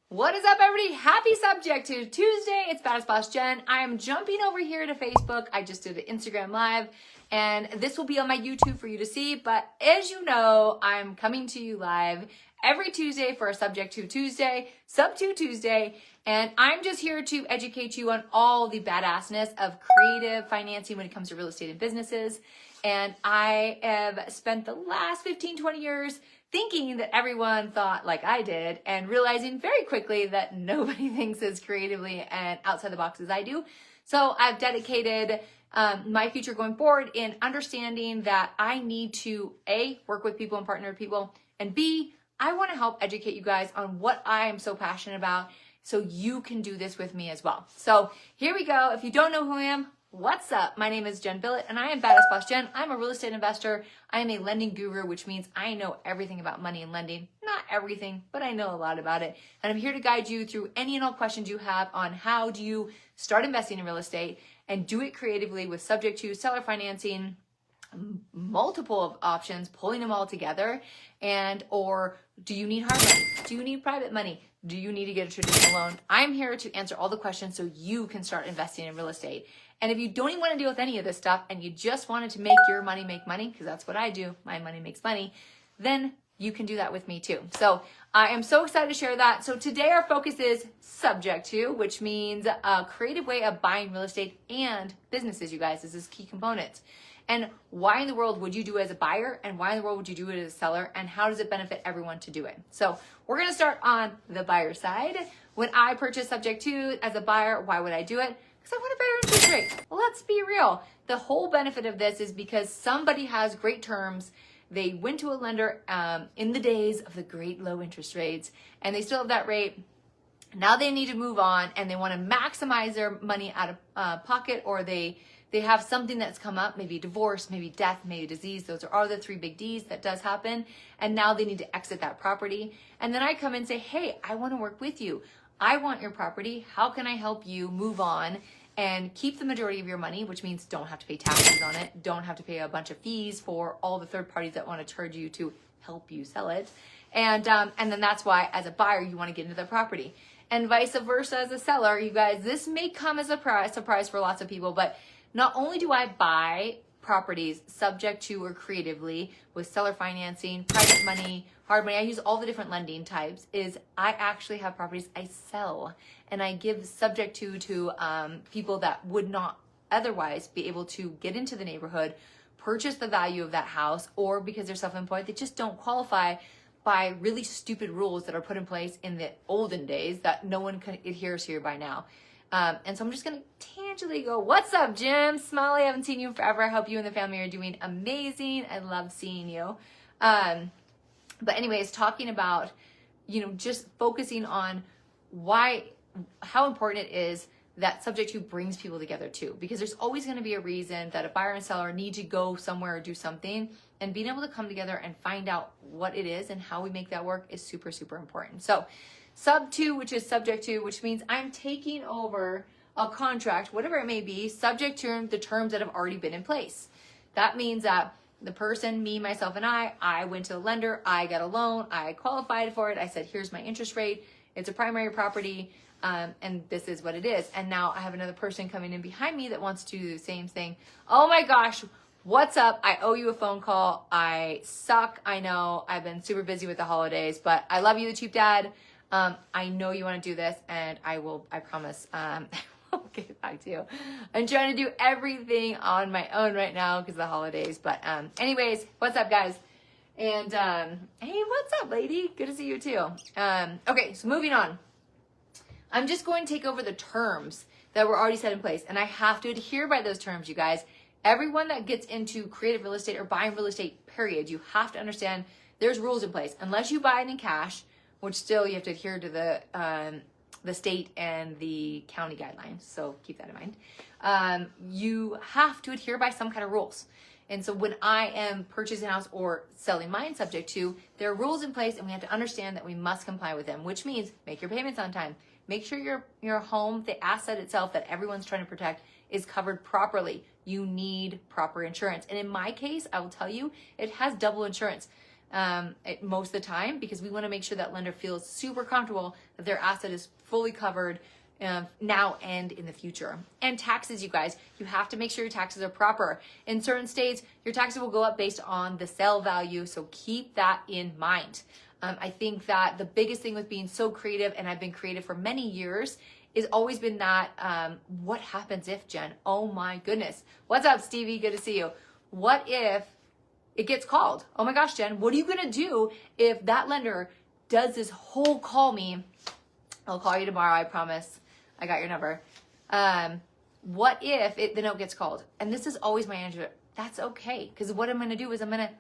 What is up, everybody? Happy Subto Tuesday. It's Badass Boss Jenn. I am jumping over here to Facebook. I just did an Instagram Live, and this will be on my YouTube for you to see. But as you know, I'm coming to you live every Tuesday for a Subto Tuesday, and I'm just here to educate you on all the badassness of creative financing when it comes to real estate and businesses. And I have spent the last 15, 20 years thinking that everyone thought like I did and realizing very quickly that nobody thinks as creatively and outside the box as I do. So I've dedicated my future going forward in understanding that I need to A, work with people and partner with people, and B, I want to help educate you guys on what I am so passionate about so you can do this with me as well. So here we go. If you don't know who I am, what's up? My name is Jenn Billett and I am Badass Boss Jenn. I'm a real estate investor. I am a lending guru, which means I know everything about money and lending. Not everything, but I know a lot about it. And I'm here to guide you through any and all questions you have on how do you start investing in real estate and do it creatively with subject to seller financing, multiple options, pulling them all together, and or do you need hard money? Do you need private money? Do you need to get a traditional loan? I'm here to answer all the questions so you can start investing in real estate. And if you don't even want to deal with any of this stuff and you just wanted to make your money make money, because that's what I do, my money makes money, then you can do that with me too. So I am so excited to share that. So today our focus is subject to, which means a creative way of buying real estate and businesses, you guys. This is key components. And why in the world would you do it as a buyer, and why in the world would you do it as a seller, and how does it benefit everyone to do it? So we're going to start on the buyer side. When I purchase subject to as a buyer, why would I do it? Because I want a better interest rate. Well, let's be real. The whole benefit of this is because somebody has great terms. They went to a lender in the days of the great low interest rates, and they still have that rate. Now they need to move on, and they want to maximize their money out of pocket, or they have something that's come up, maybe divorce, maybe death, maybe disease. Those are all the 3 big D's that does happen. And now they need to exit that property. And then I come and say, hey, I want to work with you. I want your property. How can I help you move on and keep the majority of your money, which means don't have to pay taxes on it, don't have to pay a bunch of fees for all the third parties that want to charge you to help you sell it. And then that's why as a buyer, you want to get into the property. And vice versa as a seller, you guys, this may come as a surprise for lots of people, but not only do I buy properties subject to or creatively with seller financing, private money, hard money, I use all the different lending types, is I actually have properties I sell and I give subject to people that would not otherwise be able to get into the neighborhood, purchase the value of that house, or because they're self-employed, they just don't qualify by really stupid rules that are put in place in the olden days that no one adheres here by now. And so I'm just going to tangibly go, what's up, Jim? Smiley, I haven't seen you in forever. I hope you and the family are doing amazing. I love seeing you. But anyways, talking about, just focusing on how important it is that subject to brings people together too, because there's always going to be a reason that a buyer and seller need to go somewhere or do something, and being able to come together and find out what it is and how we make that work is super, super important. So sub to, which is subject to, which means I'm taking over a contract, whatever it may be, subject to the terms that have already been in place. That means that the person, me, myself, and I went to the lender, I got a loan, I qualified for it, I said, here's my interest rate, it's a primary property, and this is what it is. And now I have another person coming in behind me that wants to do the same thing. Oh my gosh, what's up? I owe you a phone call. I suck, I know, I've been super busy with the holidays, but I love you, the cheap dad. I know you want to do this, and I promise, I'll get back to you. I'm trying to do everything on my own right now because of the holidays. But anyways, what's up, guys? And hey, what's up, lady? Good to see you too. Okay, so moving on. I'm just going to take over the terms that were already set in place, and I have to adhere by those terms, you guys. Everyone that gets into creative real estate or buying real estate, period, you have to understand there's rules in place. Unless you buy it in cash, which still you have to adhere to the state and the county guidelines. So keep that in mind. You have to adhere by some kind of rules. And so when I am purchasing a house or selling mine subject to, there are rules in place, and we have to understand that we must comply with them, which means make your payments on time. Make sure your home, the asset itself that everyone's trying to protect, is covered properly. You need proper insurance. And in my case, I will tell you, it has double insurance. most of the time, because we want to make sure that lender feels super comfortable that their asset is fully covered now and in the future. And taxes, you guys, you have to make sure your taxes are proper. In certain states, your taxes will go up based on the sale value, so keep that in mind. I think that the biggest thing with being so creative, and I've been creative for many years, is always been that, what happens if, Jen? Oh my goodness. What's up, Stevie? Good to see you. What if it gets called? Oh my gosh, Jen, what are you gonna do if that lender does this whole call me? I'll call you tomorrow, I promise. I got your number. What if the note gets called? And this is always my answer. That's okay. Because what I'm going to do is I'm going to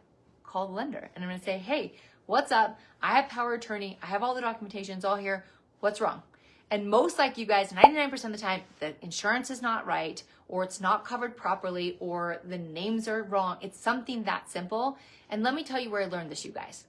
call the lender and I'm going to say, hey, what's up? I have power of attorney. I have all the documentations all here. What's wrong? And most like you guys, 99% of the time, the insurance is not right, or it's not covered properly, or the names are wrong. It's something that simple. And let me tell you where I learned this, you guys.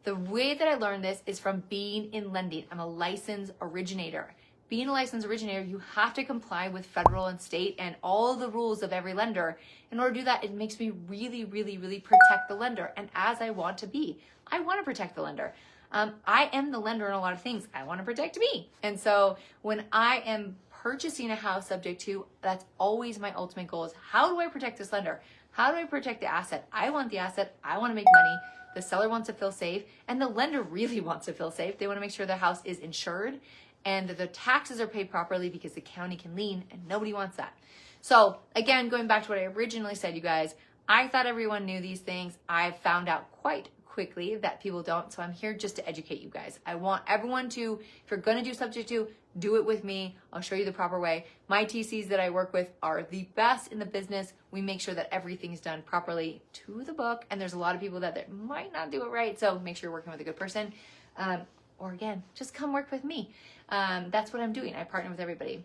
The way that I learned this is from being in lending. I'm a licensed originator. Being a licensed originator, you have to comply with federal and state and all the rules of every lender. In order to do that, it makes me really, really, really protect the lender. And as I want to be, I want to protect the lender. I am the lender in a lot of things. I want to protect me. And so when I am purchasing a house subject to, that's always my ultimate goal is how do I protect this lender? How do I protect the asset? I want the asset. I want to make money. The seller wants to feel safe. And the lender really wants to feel safe. They want to make sure the house is insured and that the taxes are paid properly because the county can lien, and nobody wants that. So again, going back to what I originally said, you guys, I thought everyone knew these things. I found out quite quickly that people don't. So I'm here just to educate you guys. I want everyone to, if you're going to do subject to, do it with me. I'll show you the proper way. My TCs that I work with are the best in the business. We make sure that everything's done properly to the book. And there's a lot of people that might not do it right. So make sure you're working with a good person. Or again, just come work with me. That's what I'm doing. I partner with everybody.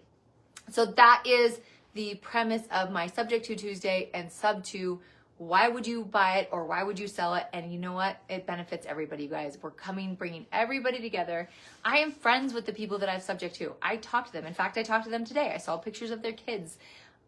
So that is the premise of my Subject to Tuesday and Sub to why would you buy it or why would you sell it? And you know what? It benefits everybody, you guys. We're bringing everybody together. I am friends with the people that I've subject to. I talk to them. In fact, I talked to them today. I saw pictures of their kids.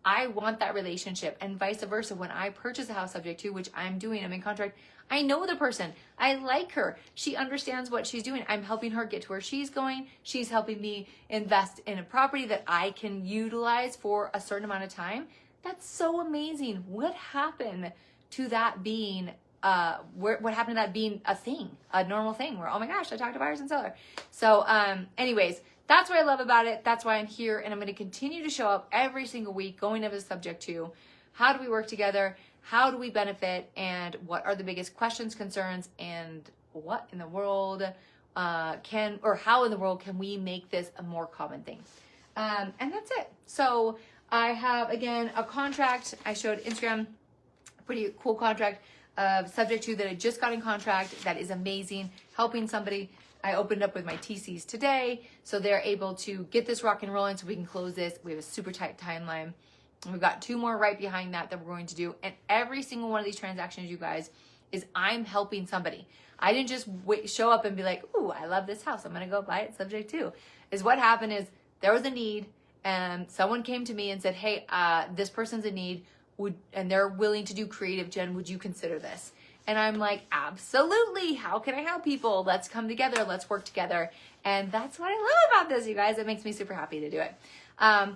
I want that relationship, and vice versa. When I purchase a house subject to, which I'm doing, I'm in contract, I know the person. I like her. She understands what she's doing. I'm helping her get to where she's going. She's helping me invest in a property that I can utilize for a certain amount of time. That's so amazing. What happened to that being, what happened to that being a thing, a normal thing where, oh my gosh, I talked to buyers and sellers. So anyways, that's what I love about it. That's why I'm here, and I'm going to continue to show up every single week going over the subject to how do we work together, how do we benefit, and what are the biggest questions, concerns, and what in the world how in the world can we make this a more common thing. And that's it. So I have, again, a contract. I showed Instagram, pretty cool contract of subject to that I just got in contract. That is amazing. Helping somebody. I opened up with my TCs today, so they're able to get this rock and rolling so we can close this. We have a super tight timeline. And we've got 2 more right behind that we're going to do. And every single one of these transactions, you guys, is I'm helping somebody. I didn't just show up and be like, ooh, I love this house. I'm going to go buy it subject to. Is what happened is there was a need, and someone came to me and said, hey, this person's in need, and they're willing to do creative. Jen, would you consider this? And I'm like, absolutely. How can I help people? Let's come together. Let's work together. And that's what I love about this, you guys. It makes me super happy to do it.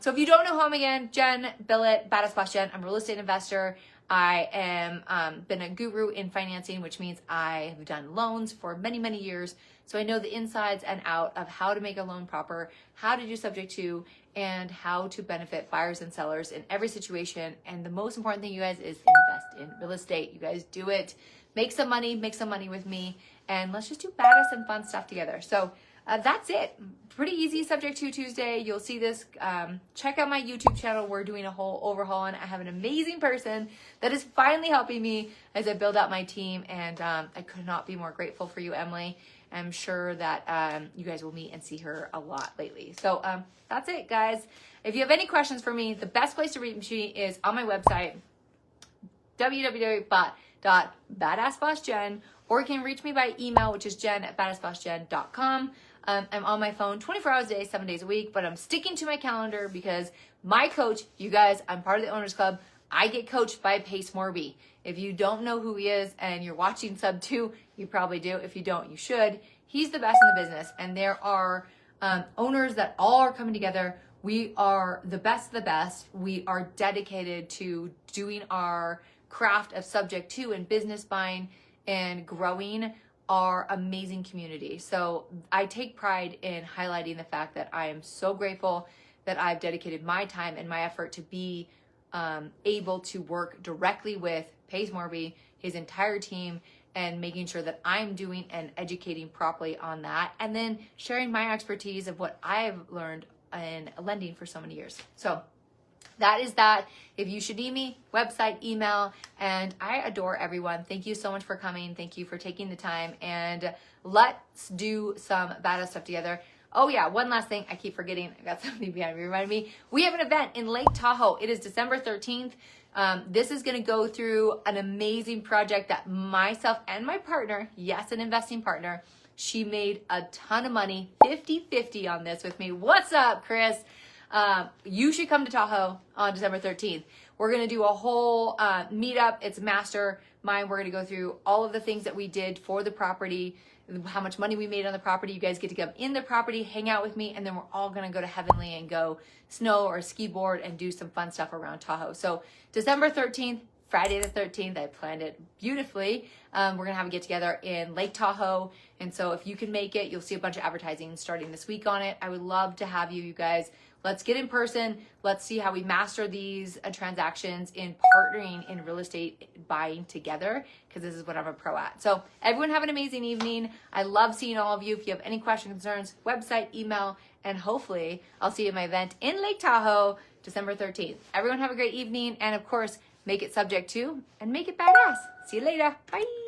So if you don't know who I'm again, Jen Billet, Badass Boss Jenn. I'm a real estate investor. I am been a guru in financing, which means I have done loans for many, many years. So I know the insides and out of how to make a loan proper, how to do subject to, and how to benefit buyers and sellers in every situation. And the most important thing, you guys, is invest in real estate. You guys do it. Make some money with me, and let's just do badass and fun stuff together. So that's it. Pretty easy Subject to Tuesday. You'll see this. Check out my YouTube channel. We're doing a whole overhaul, and I have an amazing person that is finally helping me as I build out my team, and I could not be more grateful for you, Emily. I'm sure that you guys will meet and see her a lot lately. So that's it, guys. If you have any questions for me, the best place to reach me is on my website, www.badassbossjenn, or you can reach me by email, which is jen@badassbossjenn.com. I'm on my phone 24 hours a day, 7 days a week, but I'm sticking to my calendar because my coach, you guys, I'm part of the Owners Club. I get coached by Pace Morby. If you don't know who he is and you're watching Sub 2, You probably do. If you don't, you should. He's the best in the business. And there are owners that all are coming together. We are the best of the best. We are dedicated to doing our craft of subject to and business buying and growing our amazing community. So I take pride in highlighting the fact that I am so grateful that I've dedicated my time and my effort to be able to work directly with Pace Morby, his entire team, and making sure that I'm doing and educating properly on that, and then sharing my expertise of what I've learned in lending for so many years. So that is that. If you should need me, website, email, and I adore everyone. Thank you so much for coming. Thank you for taking the time, and let's do some badass stuff together. Oh yeah, one last thing. I keep forgetting. I got something behind me. Remind me. We have an event in Lake Tahoe. It is December 13th. This is going to go through an amazing project that myself and my partner, yes, an investing partner, she made a ton of money, 50-50 on this with me. What's up, Chris? You should come to Tahoe on December 13th. We're going to do a whole meetup. It's mastermind. We're going to go through all of the things that we did for the property, how much money we made on the property. You guys get to come in the property, hang out with me, and then we're all going to go to Heavenly and go snow or ski board and do some fun stuff around Tahoe. So December 13th, Friday the 13th, I planned it beautifully. We're going to have a get together in Lake Tahoe. And so if you can make it, you'll see a bunch of advertising starting this week on it. I would love to have you guys. Let's get in person. Let's see how we master these transactions in partnering in real estate buying together, because this is what I'm a pro at. So everyone have an amazing evening. I love seeing all of you. If you have any questions, concerns, website, email, and hopefully I'll see you at my event in Lake Tahoe, December 13th. Everyone have a great evening. And of course, make it subject to and make it badass. See you later. Bye.